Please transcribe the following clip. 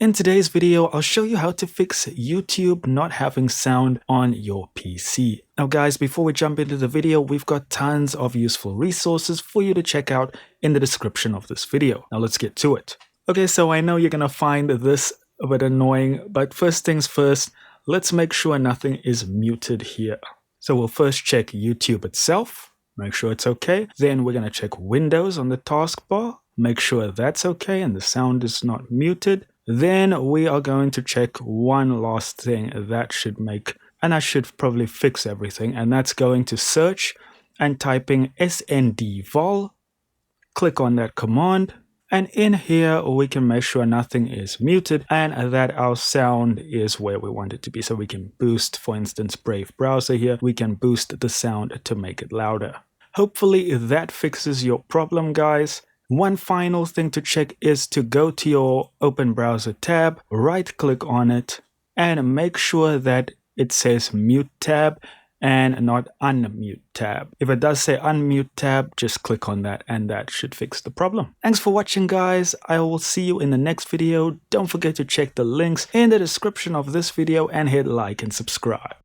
In today's video, I'll show you how to fix YouTube not having sound on your PC. Now guys, before we jump into the video, we've got tons of useful resources for you to check out in the description of this video. Now let's get to it. Okay, so I know you're gonna find this a bit annoying, but first things first, let's make sure nothing is muted here. So we'll first check YouTube itself, make sure it's okay. Then we're gonna check Windows on the taskbar, make sure that's okay and the sound is not muted. Then we are going to check one last thing that should make, and I should probably fix everything, and that's going to search and typing sndvol, click on that command, and in here we can make sure nothing is muted and that our sound is where we want it to be. So we can boost, for instance, Brave browser here, we can boost the sound to make it louder. Hopefully that fixes your problem, guys. One final thing to check is to go to your open browser tab, right click on it, and make sure that it says mute tab and not unmute tab. If it does say unmute tab, just click on that and that should fix the problem. Thanks for watching, guys. I will see you in the next video. Don't forget to check the links in the description of this video and hit like and subscribe.